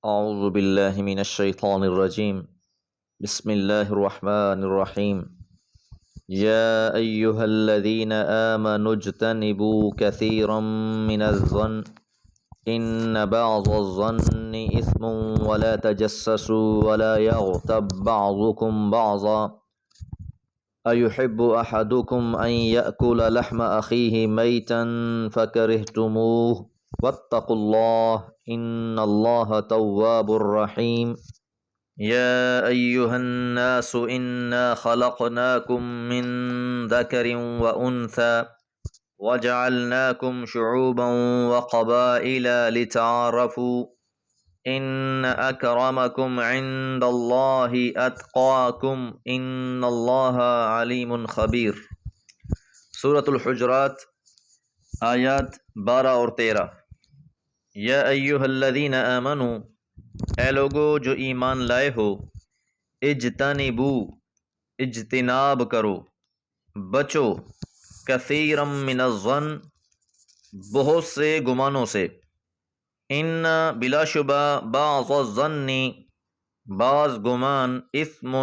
اعوذ باللہ من الشیطان الرجیم بسم اللہ الرحمن الرحیم یا ایہا الذین آمنوا اجتنبوا کثیرا من الظن ان بعض الظن اثم ولا تجسسوا ولا یغتب بعضکم بعضا ایحب احدکم ان یأکل لحم اخیہ میتا فکرہتموہ واتقوا اللہ ان اللہ تواب الرحیم یا ایہا الناس انا خلقناکم من ذکر وانثی وجعلناکم شعوبا وقبائل لتعارفوا ان اکرمکم عند اللہ اتقاکم ان اللہ علیم خبیر۔ سورۃ الحجرات آیات 12 اور 13۔ یا ایہا الذین آمنوا، اے لوگو جو ایمان لائے ہو، اجتنبوا، اجتناب کرو، بچو، کثیرا من الظن، بہت سے گمانوں سے، ان بلا شبہ بعض الظن، بعض گمان، اثم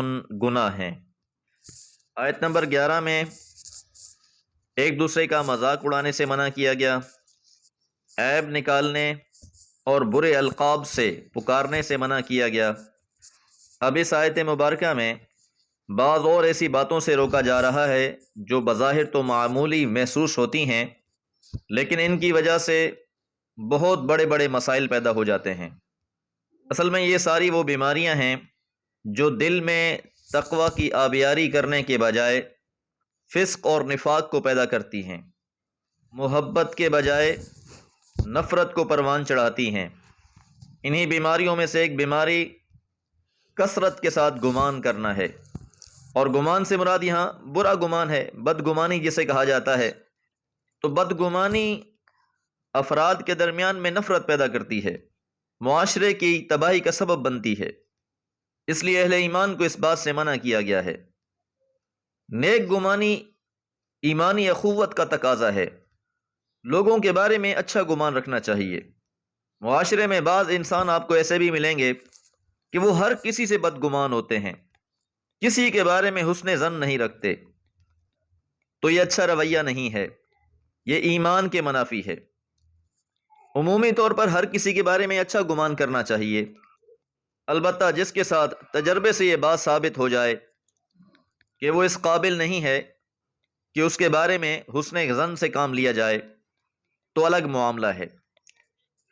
گناہ ہیں۔ آیت نمبر 11 میں ایک دوسرے کا مذاق اڑانے سے منع کیا گیا، عیب نکالنے اور برے القاب سے پکارنے سے منع کیا گیا۔ اب اس آیت مبارکہ میں بعض اور ایسی باتوں سے روکا جا رہا ہے جو بظاہر تو معمولی محسوس ہوتی ہیں، لیکن ان کی وجہ سے بہت بڑے بڑے مسائل پیدا ہو جاتے ہیں۔ اصل میں یہ ساری وہ بیماریاں ہیں جو دل میں تقوی کی آبیاری کرنے کے بجائے فسق اور نفاق کو پیدا کرتی ہیں، محبت کے بجائے نفرت کو پروان چڑھاتی ہیں۔ انہی بیماریوں میں سے ایک بیماری کثرت کے ساتھ گمان کرنا ہے، اور گمان سے مراد یہاں برا گمان ہے، بدگمانی جسے کہا جاتا ہے۔ تو بدگمانی افراد کے درمیان میں نفرت پیدا کرتی ہے، معاشرے کی تباہی کا سبب بنتی ہے، اس لیے اہل ایمان کو اس بات سے منع کیا گیا ہے۔ نیک گمانی ایمانی اخوت کا تقاضا ہے، لوگوں کے بارے میں اچھا گمان رکھنا چاہیے۔ معاشرے میں بعض انسان آپ کو ایسے بھی ملیں گے کہ وہ ہر کسی سے بدگمان ہوتے ہیں، کسی کے بارے میں حسن ظن نہیں رکھتے، تو یہ اچھا رویہ نہیں ہے، یہ ایمان کے منافی ہے۔ عمومی طور پر ہر کسی کے بارے میں اچھا گمان کرنا چاہیے، البتہ جس کے ساتھ تجربے سے یہ بات ثابت ہو جائے کہ وہ اس قابل نہیں ہے کہ اس کے بارے میں حسن ظن سے کام لیا جائے تو الگ معاملہ ہے۔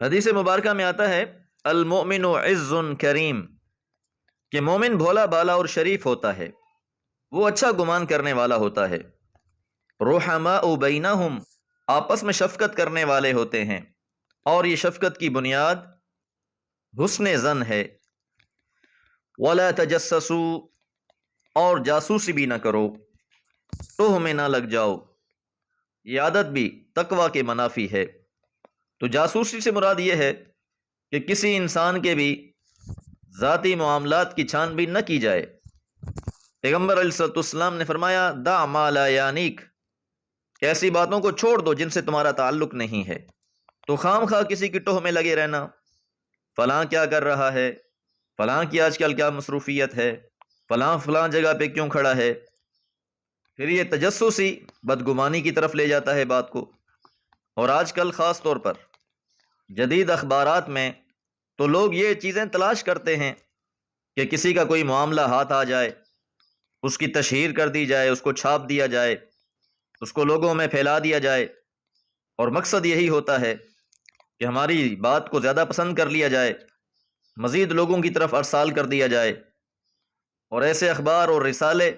حدیث مبارکہ میں آتا ہے المؤمن عز کریم، کہ مومن بھولا بالا اور شریف ہوتا ہے، وہ اچھا گمان کرنے والا ہوتا ہے۔ رحماء بینہم، آپس میں شفقت کرنے والے ہوتے ہیں، اور یہ شفقت کی بنیاد حسن ظن ہے۔ ولا تجسسوا، اور جاسوسی بھی نہ کرو، تہمیں نہ لگ جاؤ، یہ عادت بھی تقوی کے منافی ہے۔ تو جاسوسی سے مراد یہ ہے کہ کسی انسان کے بھی ذاتی معاملات کی چھان بین نہ کی جائے۔ پیغمبر علیہ الصلوۃ والسلام نے فرمایا دع ما لا یعنیک، کہ ایسی باتوں کو چھوڑ دو جن سے تمہارا تعلق نہیں ہے۔ تو خام خواہ کسی کی ٹوہ میں لگے رہنا، فلاں کیا کر رہا ہے، فلاں کی آج کل کیا مصروفیت ہے، فلاں جگہ پہ کیوں کھڑا ہے، پھر یہ تجسسی بدگمانی کی طرف لے جاتا ہے بات کو۔ اور آج کل خاص طور پر جدید اخبارات میں تو لوگ یہ چیزیں تلاش کرتے ہیں کہ کسی کا کوئی معاملہ ہاتھ آ جائے، اس کی تشہیر کر دی جائے، اس کو چھاپ دیا جائے، اس کو لوگوں میں پھیلا دیا جائے، اور مقصد یہی ہوتا ہے کہ ہماری بات کو زیادہ پسند کر لیا جائے، مزید لوگوں کی طرف ارسال کر دیا جائے۔ اور ایسے اخبار اور رسالے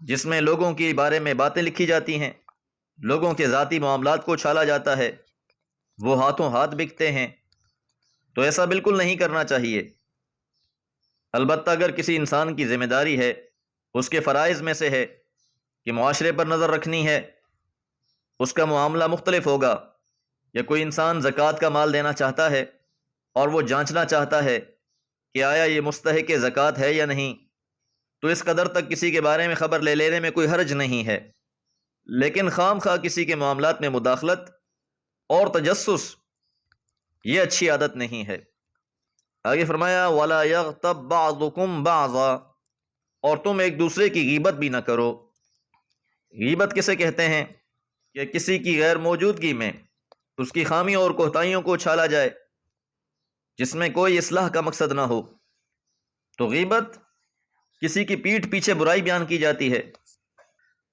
جس میں لوگوں کے بارے میں باتیں لکھی جاتی ہیں، لوگوں کے ذاتی معاملات کو چھالا جاتا ہے، وہ ہاتھوں ہاتھ بکتے ہیں۔ تو ایسا بالکل نہیں کرنا چاہیے۔ البتہ اگر کسی انسان کی ذمہ داری ہے، اس کے فرائض میں سے ہے کہ معاشرے پر نظر رکھنی ہے، اس کا معاملہ مختلف ہوگا۔ یا کوئی انسان زکوٰۃ کا مال دینا چاہتا ہے اور وہ جانچنا چاہتا ہے کہ آیا یہ مستحق زکوٰۃ ہے یا نہیں، تو اس قدر تک کسی کے بارے میں خبر لے لینے میں کوئی حرج نہیں ہے، لیکن خام خواہ کسی کے معاملات میں مداخلت اور تجسس، یہ اچھی عادت نہیں ہے۔ آگے فرمایا وَلَا يَغْتَبْ بَعْضُكُمْ بَعْضًا، اور تم ایک دوسرے کی غیبت بھی نہ کرو۔ غیبت کسے کہتے ہیں؟ کہ کسی کی غیر موجودگی میں اس کی خامی اور کوتاہیوں کو اچھالا جائے جس میں کوئی اصلاح کا مقصد نہ ہو۔ تو غیبت کسی کی پیٹھ پیچھے برائی بیان کی جاتی ہے،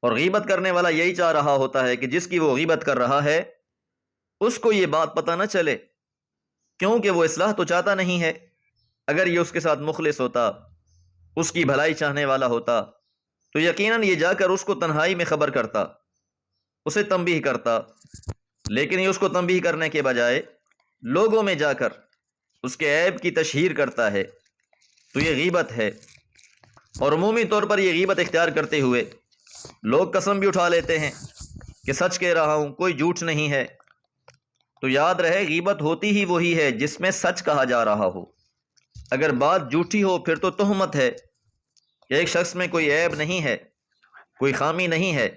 اور غیبت کرنے والا یہی چاہ رہا ہوتا ہے کہ جس کی وہ غیبت کر رہا ہے اس کو یہ بات پتہ نہ چلے، کیونکہ وہ اصلاح تو چاہتا نہیں ہے۔ اگر یہ اس کے ساتھ مخلص ہوتا، اس کی بھلائی چاہنے والا ہوتا، تو یقیناً یہ جا کر اس کو تنہائی میں خبر کرتا، اسے تنبیہ کرتا، لیکن یہ اس کو تنبیہ کرنے کے بجائے لوگوں میں جا کر اس کے عیب کی تشہیر کرتا ہے، تو یہ غیبت ہے۔ اور عمومی طور پر یہ غیبت اختیار کرتے ہوئے لوگ قسم بھی اٹھا لیتے ہیں کہ سچ کہہ رہا ہوں، کوئی جھوٹ نہیں ہے۔ تو یاد رہے غیبت ہوتی ہی وہی ہے جس میں سچ کہا جا رہا ہو۔ اگر بات جھوٹی ہو پھر تو تہمت ہے کہ ایک شخص میں کوئی عیب نہیں ہے، کوئی خامی نہیں ہے،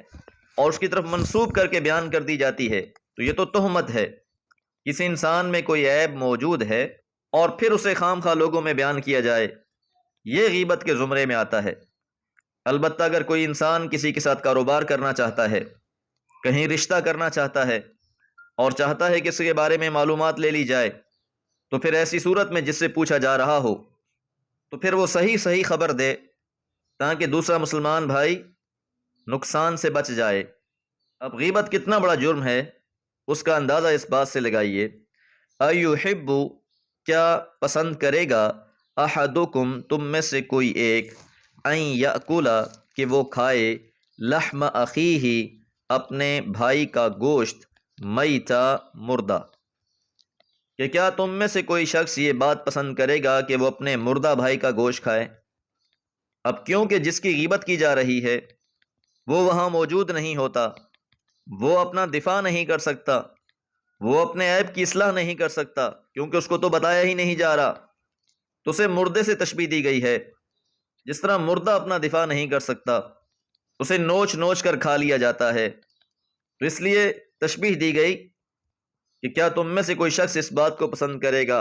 اور اس کی طرف منسوب کر کے بیان کر دی جاتی ہے، تو یہ تو تہمت ہے۔ کسی انسان میں کوئی عیب موجود ہے اور پھر اسے خام خواہ لوگوں میں بیان کیا جائے، یہ غیبت کے زمرے میں آتا ہے۔ البتہ اگر کوئی انسان کسی کے ساتھ کاروبار کرنا چاہتا ہے، کہیں رشتہ کرنا چاہتا ہے، اور چاہتا ہے کہ اس کے بارے میں معلومات لے لی جائے، تو پھر ایسی صورت میں جس سے پوچھا جا رہا ہو تو پھر وہ صحیح خبر دے تاکہ دوسرا مسلمان بھائی نقصان سے بچ جائے۔ اب غیبت کتنا بڑا جرم ہے اس کا اندازہ اس بات سے لگائیے، ایحب، کیا پسند کرے گا، احدکم، تم میں سے کوئی ایک، ان یاکل، کہ وہ کھائے، لحم اخیہ، اپنے بھائی کا گوشت، میتا، مردہ، کہ کیا تم میں سے کوئی شخص یہ بات پسند کرے گا کہ وہ اپنے مردہ بھائی کا گوشت کھائے؟ اب کیونکہ جس کی غیبت کی جا رہی ہے وہ وہاں موجود نہیں ہوتا، وہ اپنا دفاع نہیں کر سکتا، وہ اپنے عیب کی اصلاح نہیں کر سکتا، کیونکہ اس کو تو بتایا ہی نہیں جا رہا، تو اسے مردے سے تشبیہ دی گئی ہے۔ جس طرح مردہ اپنا دفاع نہیں کر سکتا، اسے نوچ نوچ کر کھا لیا جاتا ہے، تو اس لیے تشبیہ دی گئی کہ کیا تم میں سے کوئی شخص اس بات کو پسند کرے گا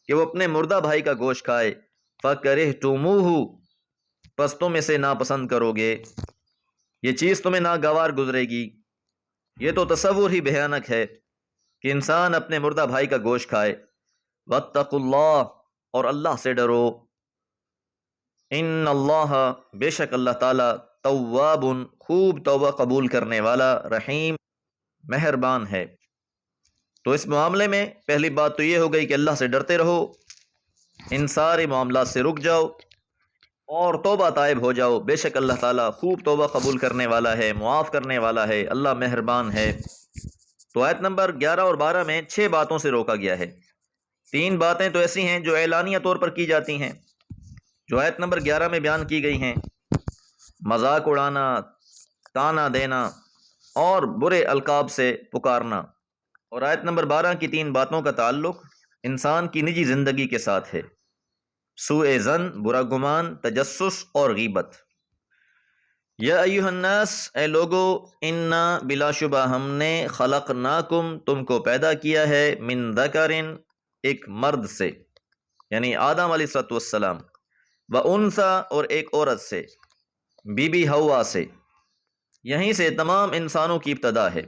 کہ وہ اپنے مردہ بھائی کا گوشت کھائے، فَكَرِهْتُمُوهُ، پس تم اسے ناپسند کرو گے، یہ چیز تمہیں ناگوار گزرے گی۔ یہ تو تصور ہی بھیانک ہے کہ انسان اپنے مردہ بھائی کا گوشت کھائے۔ وَاتَّقُوا اللَّهَ، اور اللہ سے ڈرو، ان اللہ، بے شک اللہ تعالیٰ، تواب، خوب توبہ قبول کرنے والا، رحیم، مہربان ہے۔ تو اس معاملے میں پہلی بات تو یہ ہو گئی کہ اللہ سے ڈرتے رہو، ان سارے معاملات سے رک جاؤ اور توبہ طائب ہو جاؤ، بے شک اللہ تعالیٰ خوب توبہ قبول کرنے والا ہے، معاف کرنے والا ہے، اللہ مہربان ہے۔ تو آیت نمبر 11 اور 12 میں 6 باتوں سے روکا گیا ہے۔ 3 باتیں تو ایسی ہیں جو اعلانیہ طور پر کی جاتی ہیں، جو آیت نمبر 11 میں بیان کی گئی ہیں، مذاق اڑانا، تانا دینا اور برے القاب سے پکارنا، اور آیت نمبر 12 کی 3 باتوں کا تعلق انسان کی نجی زندگی کے ساتھ ہے، سوء ظن، برا گمان، تجسس اور غیبت۔ یا ایہا الناس، اے لوگو، انا، بلا شبہ ہم نے، خلقناکم، تم کو پیدا کیا ہے، من ذکرن، ایک مرد سے، یعنی آدم علیہ السلام، وانثی، اور ایک عورت سے، بی بی حوا سے۔ یہیں سے تمام انسانوں کی ابتدا ہے۔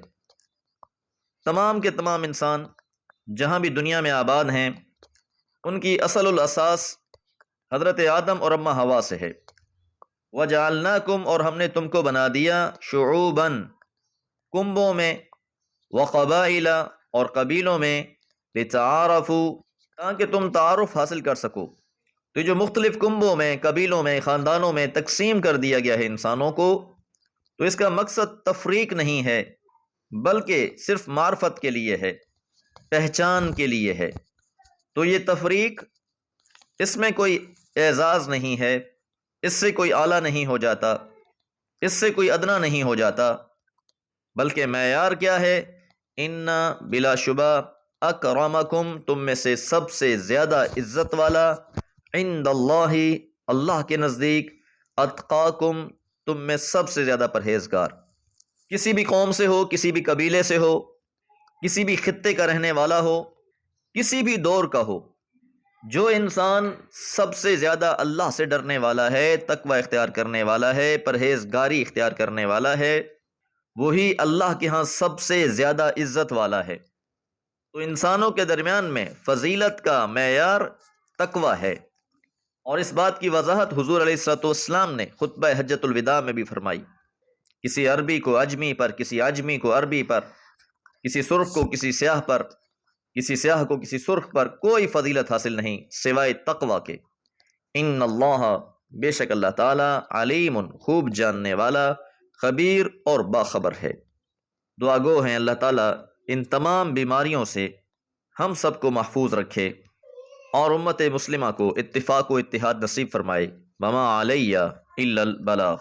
تمام کے تمام انسان جہاں بھی دنیا میں آباد ہیں ان کی اصل الاساس حضرت آدم اور اماں حوا سے ہے۔ وَجَعَلْنَاكُمْ، اور ہم نے تم کو بنا دیا، شعوباً، کنبوں میں، وقبائل، اور قبیلوں میں، لِتَعَارَفُوا، تاکہ تم تعارف حاصل کر سکو۔ تو جو مختلف کنبوں میں، قبیلوں میں، خاندانوں میں تقسیم کر دیا گیا ہے انسانوں کو، تو اس کا مقصد تفریق نہیں ہے بلکہ صرف معرفت کے لیے ہے، پہچان کے لیے ہے۔ تو یہ تفریق، اس میں کوئی اعزاز نہیں ہے، اس سے کوئی اعلیٰ نہیں ہو جاتا، اس سے کوئی ادنا نہیں ہو جاتا، بلکہ معیار کیا ہے، ان، بلا شبہ، اکرمکم، تم میں سے سب سے زیادہ عزت والا، عند اللہ، اللہ کے نزدیک، اتقاکم، تم میں سب سے زیادہ پرہیزگار۔ کسی بھی قوم سے ہو، کسی بھی قبیلے سے ہو، کسی بھی خطے کا رہنے والا ہو، کسی بھی دور کا ہو، جو انسان سب سے زیادہ اللہ سے ڈرنے والا ہے، تقوی اختیار کرنے والا ہے، پرہیزگاری اختیار کرنے والا ہے، وہی اللہ کے ہاں سب سے زیادہ عزت والا ہے۔ تو انسانوں کے درمیان میں فضیلت کا معیار تقوی ہے، اور اس بات کی وضاحت حضور علیہ الصلوۃ والسلام نے خطبہ حجۃ الوداع میں بھی فرمائی۔ کسی عربی کو اجمی پر، کسی اجمی کو عربی پر، کسی سرخ کو کسی سیاہ پر، کسی سیاہ کو کسی سرخ پر کوئی فضیلت حاصل نہیں سوائے تقوی کے۔ ان اللہ، بے شک اللہ تعالی، علیم، خوب جاننے والا، خبیر اور باخبر ہے۔ دعا گو ہیں اللہ تعالیٰ ان تمام بیماریوں سے ہم سب کو محفوظ رکھے، اور امت مسلمہ کو اتفاق و اتحاد نصیب فرمائے۔ وما علیہ الا البلاغ۔